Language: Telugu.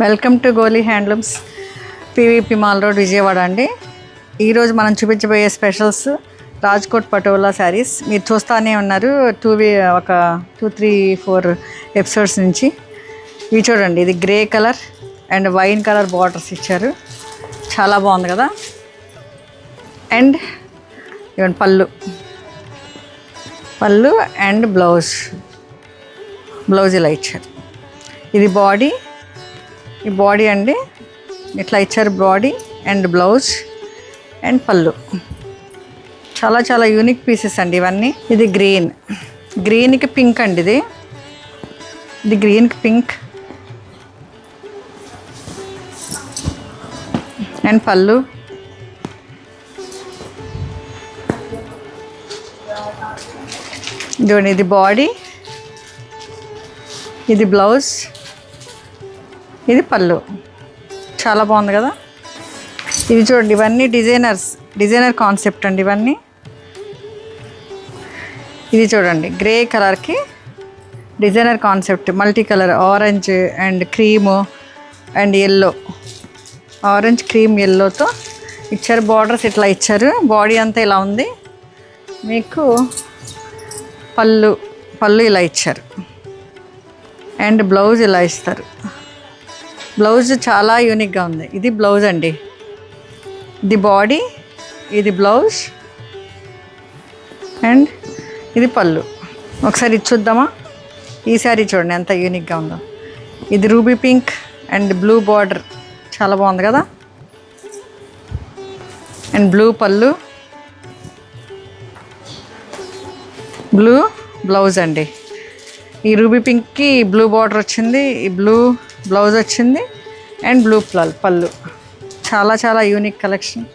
Welcome to Goli handlooms, PVP mall road, Vijayawada అండి. ఈరోజు మనం చూపించబోయే స్పెషల్స్ రాజ్కోట్ పటోలా శారీస్. మీరు చూస్తూనే ఉన్నారు ఒక 2-3-4 ఎపిసోడ్స్ నుంచి. ఇవి చూడండి, ఇది grey colour and wine colour borders ఇచ్చారు, చాలా బాగుంది కదా. అండ్ ఇవన్నీ పళ్ళు అండ్ బ్లౌజ్ ఇలా ఇచ్చారు. ఇది ఈ బాడీ అండి, ఇట్లా ఇచ్చారు బాడీ అండ్ బ్లౌజ్ అండ్ పళ్ళు. చాలా చాలా యూనిక్ పీసెస్ అండి ఇవన్నీ. ఇది గ్రీన్కి పింక్ అండి, ఇది గ్రీన్కి పింక్ అండ్ పళ్ళు. ఇదిగోండి, ఇది బాడీ, ఇది బ్లౌజ్, ఇది పళ్ళు. చాలా బాగుంది కదా. ఇది చూడండి, ఇవన్నీ డిజైనర్ కాన్సెప్ట్ అండి ఇవన్నీ. ఇది చూడండి, గ్రే కలర్కి designer concept, multi colour, orange and cream and yellow, orange cream ఎల్లోతో ఇచ్చారు. బార్డర్స్ ఇట్లా ఇచ్చారు, బాడీ అంతా ఇలా ఉంది. మీకు పళ్ళు ఇలా ఇచ్చారు అండ్ బ్లౌజ్ ఇలా ఇస్తారు. బ్లౌజ్ చాలా యూనిక్గా ఉంది. ఇది బ్లౌజ్ అండి, ఇది బాడీ, ఇది బ్లౌజ్ అండ్ ఇది పళ్ళు. ఒకసారి ఇది చూద్దామా. ఈ శారీ చూడండి ఎంత యూనిక్గా ఉందో. ఇది ruby pink and blue border, చాలా బాగుంది కదా. అండ్ బ్లూ పళ్ళు, బ్లూ బ్లౌజ్ అండి. ఈ రూబీ పింక్కి బ్లూ బార్డర్ వచ్చింది, ఈ బ్లూ బ్లౌజ్ వచ్చింది అండ్ బ్లూ పళ్ళు. చాలా చాలా యూనిక్ కలెక్షన్.